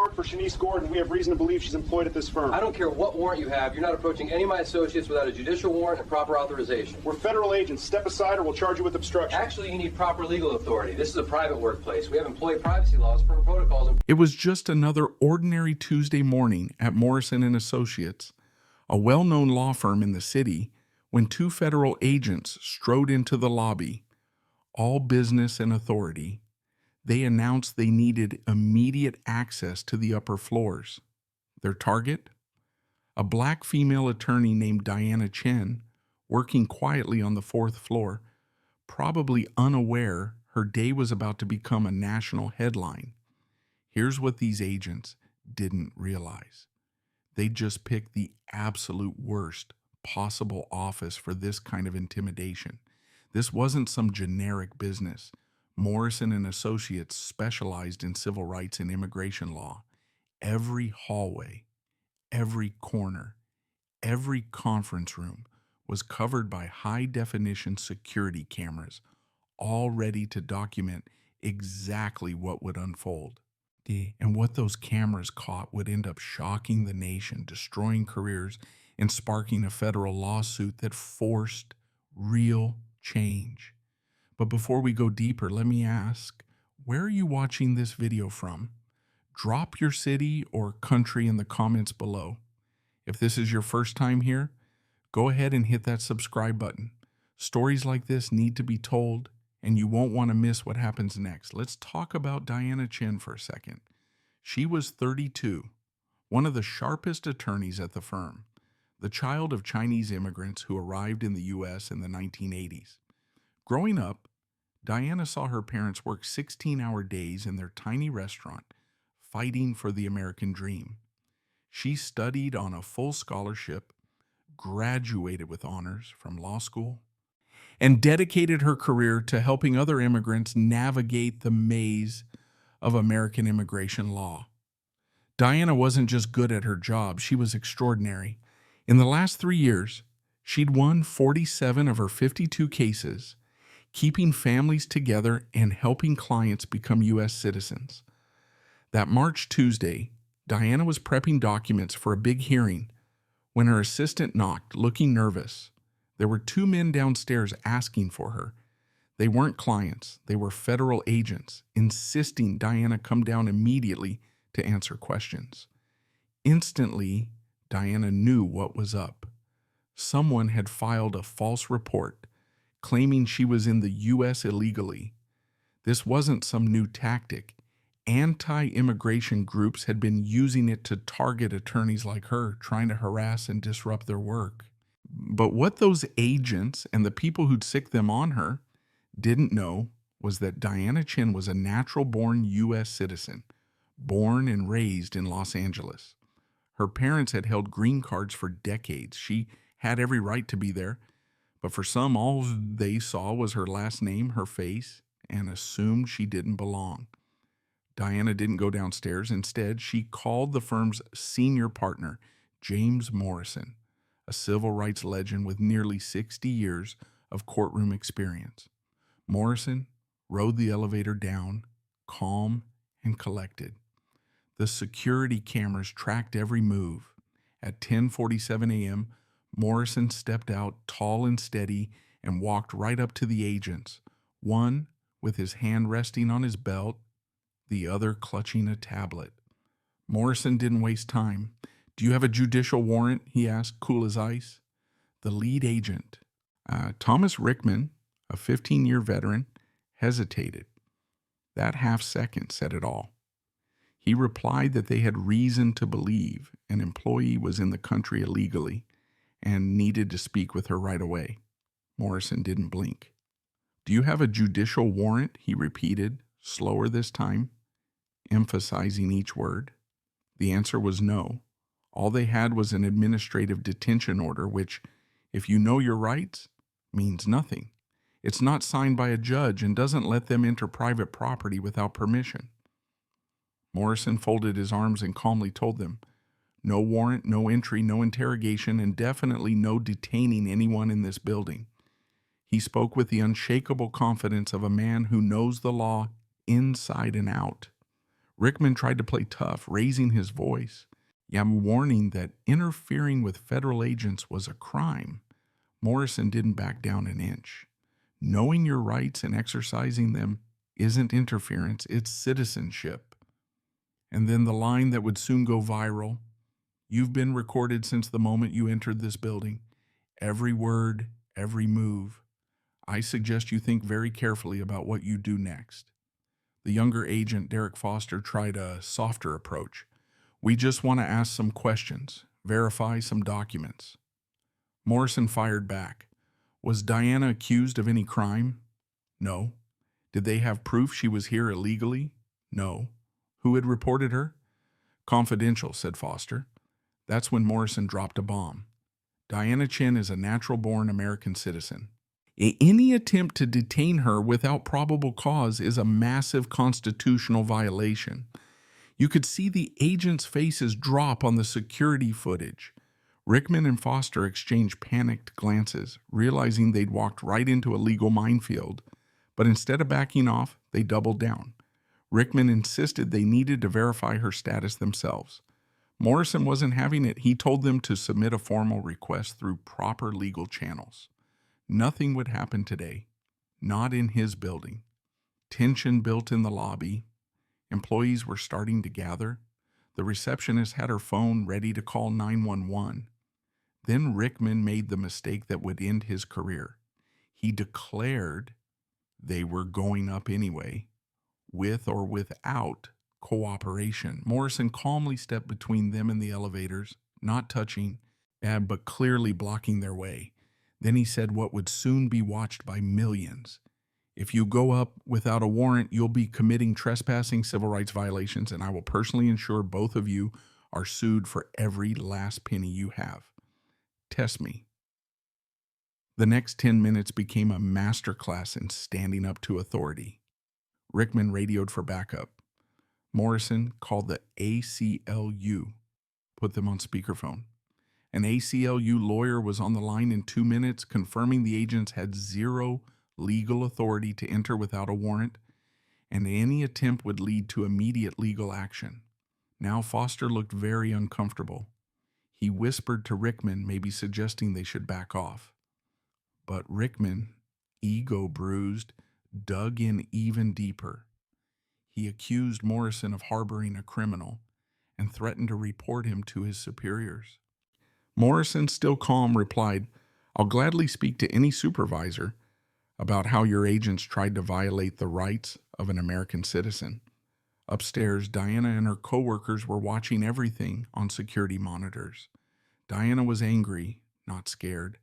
warrant for Shanice Gordon. We have reason to believe she's employed at this firm. I don't care what warrant you have. You're not approaching any of my associates without a judicial warrant and proper authorization. We're federal agents. Step aside or we'll charge you with obstruction. Actually, you need proper legal authority. This is a private workplace. We have employee privacy laws, firm protocols, and... It was just another ordinary Tuesday morning at Morrison & Associates, a well-known law firm in the city, when two federal agents strode into the lobby, all business and authority. They announced they needed immediate access to the upper floors. Their target? A black female attorney named Diana Chen, working quietly on the fourth floor, probably unaware her day was about to become a national headline. Here's what these agents didn't realize. They just picked the absolute worst possible office for this kind of intimidation. This wasn't some generic business. Morrison & Associates specialized in civil rights and immigration law. Every hallway, every corner, every conference room was covered by high-definition security cameras, all ready to document exactly what would unfold. And what those cameras caught would end up shocking the nation, destroying careers, and sparking a federal lawsuit that forced real change. But before we go deeper, let me ask, where are you watching this video from? Drop your city or country in the comments below. If this is your first time here, go ahead and hit that subscribe button. Stories like this need to be told, and you won't want to miss what happens next. Let's talk about Diana Chen for a second. She was 32, one of the sharpest attorneys at the firm, the child of Chinese immigrants who arrived in the U.S. in the 1980s. Growing up, Diana saw her parents work 16-hour days in their tiny restaurant, fighting for the American dream. She studied on a full scholarship, graduated with honors from law school, and dedicated her career to helping other immigrants navigate the maze of American immigration law. Diana wasn't just good at her job, she was extraordinary. In the last 3 years, she'd won 47 of her 52 cases, keeping families together and helping clients become U.S. citizens. That March Tuesday, Diana was prepping documents for a big hearing when her assistant knocked, looking nervous. There were two men downstairs asking for her. They weren't clients, they were federal agents, insisting Diana come down immediately to answer questions. Instantly, Diana knew what was up. Someone had filed a false report, claiming she was in the U.S. illegally. This wasn't some new tactic. Anti-immigration groups had been using it to target attorneys like her, trying to harass and disrupt their work. But what those agents and the people who'd sicked them on her didn't know was that Diana Chen was a natural-born U.S. citizen, born and raised in Los Angeles. Her parents had held green cards for decades. She had every right to be there, but for some, all they saw was her last name, her face, and assumed she didn't belong. Diana didn't go downstairs. Instead, she called the firm's senior partner, James Morrison, a civil rights legend with nearly 60 years of courtroom experience. Morrison rode the elevator down, calm and collected. The security cameras tracked every move. At 10:47 a.m., Morrison stepped out tall and steady and walked right up to the agents, one with his hand resting on his belt, the other clutching a tablet. Morrison didn't waste time. "Do you have a judicial warrant?" he asked, cool as ice. The lead agent, Thomas Rickman, a 15-year veteran, hesitated. That half second said it all. He replied that they had reason to believe an employee was in the country illegally and needed to speak with her right away. Morrison didn't blink. "Do you have a judicial warrant?" he repeated, slower this time, emphasizing each word. The answer was no. All they had was an administrative detention order, which, if you know your rights, means nothing. It's not signed by a judge and doesn't let them enter private property without permission. Morrison folded his arms and calmly told them, "No warrant, no entry, no interrogation, and definitely no detaining anyone in this building." He spoke with the unshakable confidence of a man who knows the law inside and out. Rickman tried to play tough, raising his voice, warning that interfering with federal agents was a crime. Morrison didn't back down an inch. Knowing your rights and exercising them isn't interference, it's citizenship. And then the line that would soon go viral: "You've been recorded since the moment you entered this building. Every word, every move. I suggest you think very carefully about what you do next." The younger agent, Derek Foster, tried a softer approach. "We just want to ask some questions, verify some documents." Morrison fired back. "Was Diana accused of any crime?" "No." "Did they have proof she was here illegally?" "No." "Who had reported her?" "Confidential," said Foster. That's when Morrison dropped a bomb. "Diana Chin is a natural-born American citizen. Any attempt to detain her without probable cause is a massive constitutional violation." You could see the agents' faces drop on the security footage. Rickman and Foster exchanged panicked glances, realizing they'd walked right into a legal minefield. But instead of backing off, they doubled down. Rickman insisted they needed to verify her status themselves. Morrison wasn't having it. He told them to submit a formal request through proper legal channels. Nothing would happen today. Not in his building. Tension built in the lobby. Employees were starting to gather. The receptionist had her phone ready to call 911. Then Rickman made the mistake that would end his career. He declared they were going up anyway, with or without cooperation. Morrison calmly stepped between them and the elevators, not touching, but clearly blocking their way. Then he said what would soon be watched by millions: "If you go up without a warrant, you'll be committing trespassing, civil rights violations, and I will personally ensure both of you are sued for every last penny you have. Test me." The next 10 minutes became a masterclass in standing up to authority. Rickman radioed for backup. Morrison called the ACLU, put them on speakerphone. An ACLU lawyer was on the line in 2 minutes, confirming the agents had zero legal authority to enter without a warrant, and any attempt would lead to immediate legal action. Now Foster looked very uncomfortable. He whispered to Rickman, maybe suggesting they should back off. But Rickman, ego bruised, dug in even deeper. He accused Morrison of harboring a criminal and threatened to report him to his superiors. Morrison, still calm, replied, "I'll gladly speak to any supervisor about how your agents tried to violate the rights of an American citizen." Upstairs, Diana and her co-workers were watching everything on security monitors. Diana was angry, not scared.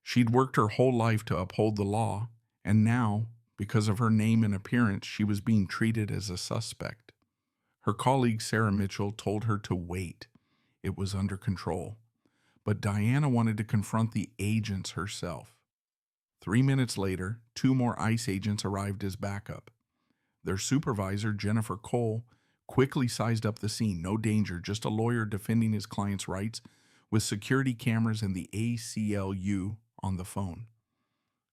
She'd worked her whole life to uphold the law, and now, because of her name and appearance, she was being treated as a suspect. Her colleague Sarah Mitchell told her to wait. It was under control. But Diana wanted to confront the agents herself. 3 minutes later, 2 more ICE agents arrived as backup. Their supervisor, Jennifer Cole, quickly sized up the scene. No danger, just a lawyer defending his client's rights, with security cameras and the ACLU on the phone.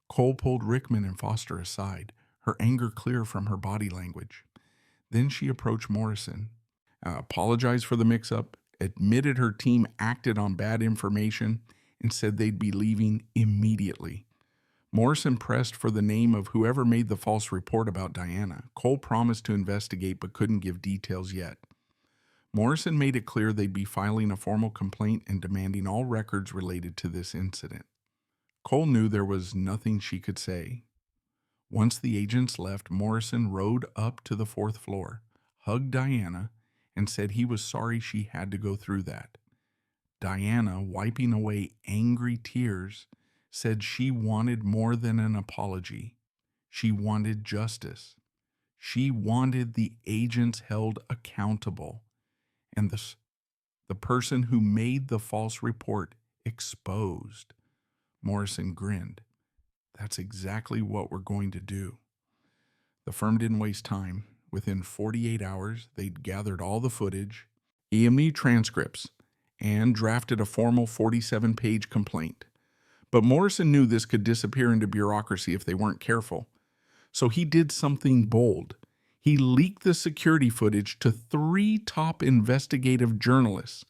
Cole pulled Rickman and Foster aside, her anger clear from her body language. Then she approached Morrison, apologized for the mix-up, admitted her team acted on bad information, and said they'd be leaving immediately. Morrison pressed for the name of whoever made the false report about Diana. Cole promised to investigate but couldn't give details yet. Morrison made it clear they'd be filing a formal complaint and demanding all records related to this incident. Cole knew there was nothing she could say. Once the agents left, Morrison rode up to the 4th floor, hugged Diana, and said he was sorry she had to go through that. Diana, wiping away angry tears, said she wanted more than an apology. She wanted justice. She wanted the agents held accountable, and the person who made the false report exposed. Morrison grinned. "That's exactly what we're going to do." The firm didn't waste time. Within 48 hours, they'd gathered all the footage, EME transcripts, and drafted a formal 47-page complaint. But Morrison knew this could disappear into bureaucracy if they weren't careful. So he did something bold. He leaked the security footage to 3 top investigative journalists,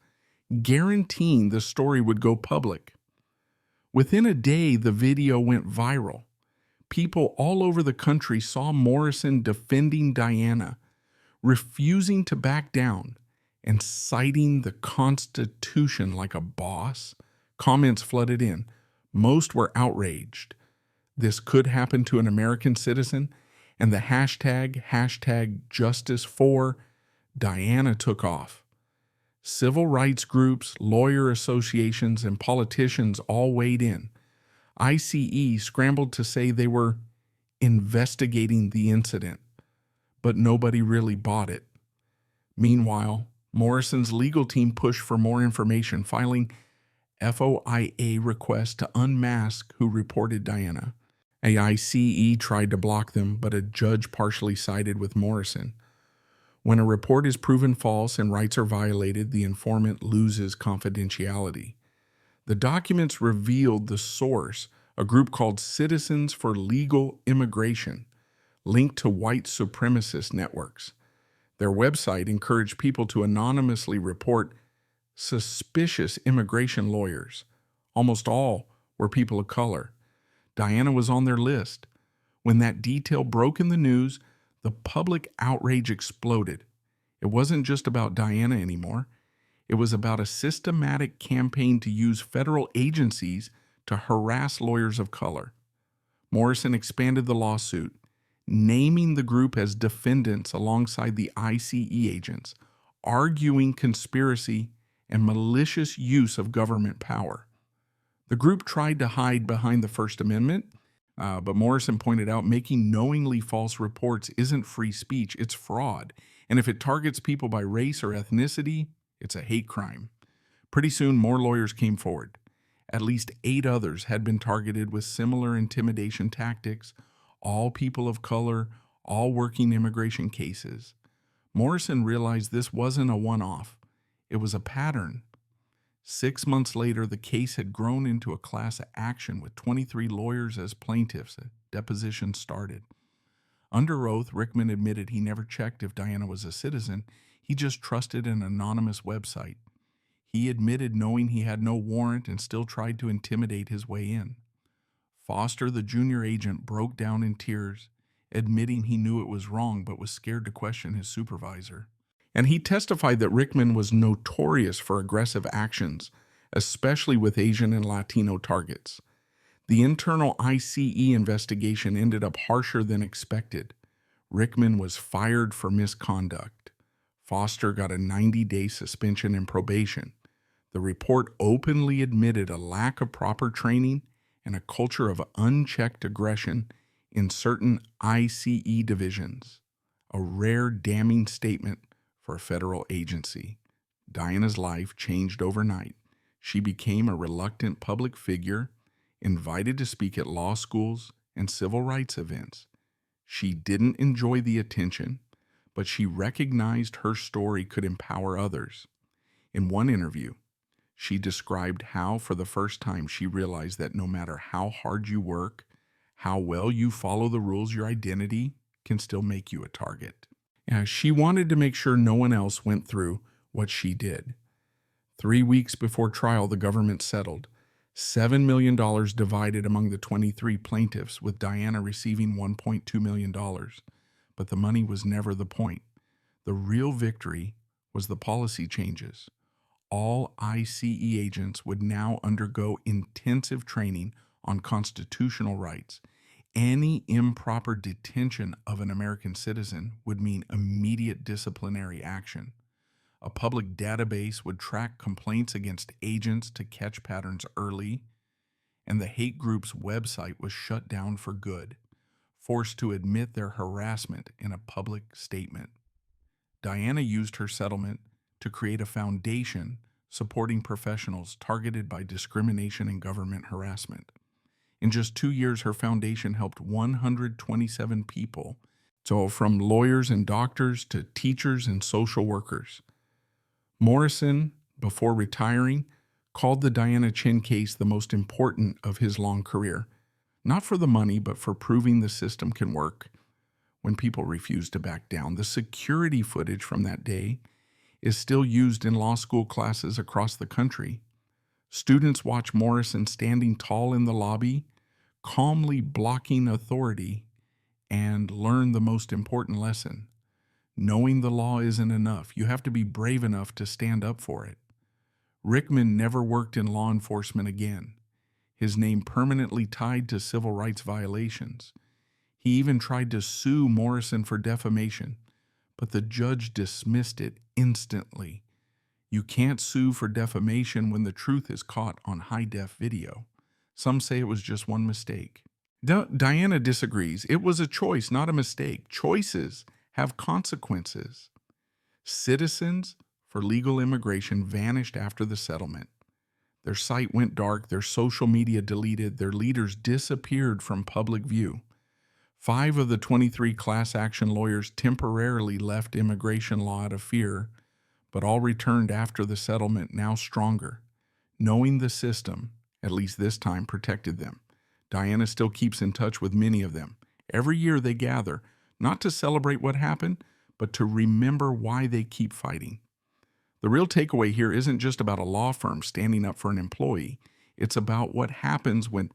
guaranteeing the story would go public. Within a day, the video went viral. People all over the country saw Morrison defending Diana, refusing to back down, and citing the Constitution like a boss. Comments flooded in. Most were outraged. This could happen to an American citizen, and the hashtag Justice for Diana took off. Civil rights groups, lawyer associations, and politicians all weighed in. ICE scrambled to say they were investigating the incident, but nobody really bought it. Meanwhile, Morrison's legal team pushed for more information, filing FOIA requests to unmask who reported Diana. AICE tried to block them, but a judge partially sided with Morrison. When a report is proven false and rights are violated, the informant loses confidentiality. The documents revealed the source, a group called Citizens for Legal Immigration, linked to white supremacist networks. Their website encouraged people to anonymously report suspicious immigration lawyers. Almost all were people of color. Diana was on their list. When that detail broke in the news, the public outrage exploded. It wasn't just about Diana anymore. It was about a systematic campaign to use federal agencies to harass lawyers of color. Morrison expanded the lawsuit, naming the group as defendants alongside the ICE agents, arguing conspiracy and malicious use of government power. The group tried to hide behind the First Amendment, but Morrison pointed out making knowingly false reports isn't free speech, it's fraud. And if it targets people by race or ethnicity, it's a hate crime. Pretty soon, more lawyers came forward. At least 8 others had been targeted with similar intimidation tactics, all people of color, all working immigration cases. Morrison realized this wasn't a one-off. It was a pattern. 6 months later, the case had grown into a class action with 23 lawyers as plaintiffs. A deposition started. Under oath, Rickman admitted he never checked if Diana was a citizen. He just trusted an anonymous website. He admitted knowing he had no warrant and still tried to intimidate his way in. Foster, the junior agent, broke down in tears, admitting he knew it was wrong but was scared to question his supervisor. And he testified that Rickman was notorious for aggressive actions, especially with Asian and Latino targets. The internal ICE investigation ended up harsher than expected. Rickman was fired for misconduct. Foster got a 90-day suspension and probation. The report openly admitted a lack of proper training and a culture of unchecked aggression in certain ICE divisions, a rare damning statement for a federal agency. Diana's life changed overnight. She became a reluctant public figure, invited to speak at law schools and civil rights events. She didn't enjoy the attention, but she recognized her story could empower others. In one interview, she described how, for the first time, she realized that no matter how hard you work, how well you follow the rules, your identity can still make you a target. She wanted to make sure no one else went through what she did. 3 weeks before trial, the government settled. $7 million divided among the 23 plaintiffs, with Diana receiving $1.2 million. But the money was never the point. The real victory was the policy changes. All ICE agents would now undergo intensive training on constitutional rights. Any improper detention of an American citizen would mean immediate disciplinary action. A public database would track complaints against agents to catch patterns early, and the hate group's website was shut down for good, forced to admit their harassment in a public statement. Diana used her settlement to create a foundation supporting professionals targeted by discrimination and government harassment. In just 2 years, her foundation helped 127 people, so from lawyers and doctors to teachers and social workers. Morrison, before retiring, called the Diana Chin case the most important of his long career, not for the money, but for proving the system can work. when people refused to back down. The security footage from that day is still used in law school classes across the country. Students watch Morrison standing tall in the lobby, calmly blocking authority, and learn the most important lesson. Knowing the law isn't enough. You have to be brave enough to stand up for it. Rickman never worked in law enforcement again, his name permanently tied to civil rights violations. He even tried to sue Morrison for defamation, but the judge dismissed it instantly. You can't sue for defamation when the truth is caught on high-def video. Some say it was just one mistake. Diana disagrees. It was a choice, not a mistake. Choices have consequences. Citizens for legal immigration vanished after the settlement. Their site went dark, their social media deleted, their leaders disappeared from public view. 5 of the 23 class action lawyers temporarily left immigration law out of fear, but all returned after the settlement, now stronger. Knowing the system, at least this time, protected them. Diana still keeps in touch with many of them. Every year they gather, not to celebrate what happened, but to remember why they keep fighting. The real takeaway here isn't just about a law firm standing up for an employee. It's about what happens when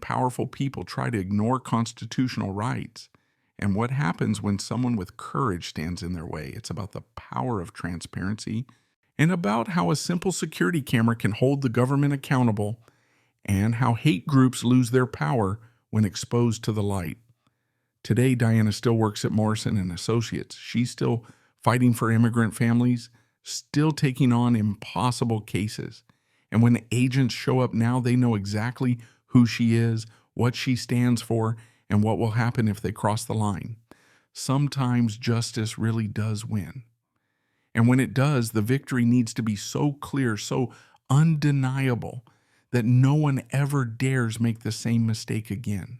powerful people try to ignore constitutional rights, and what happens when someone with courage stands in their way. It's about the power of transparency and about how a simple security camera can hold the government accountable, and how hate groups lose their power when exposed to the light. Today, Diana still works at Morrison and Associates. She's still fighting for immigrant families, still taking on impossible cases. And when agents show up now, they know exactly who she is, what she stands for, and what will happen if they cross the line. Sometimes justice really does win. And when it does, the victory needs to be so clear, so undeniable, that no one ever dares make the same mistake again.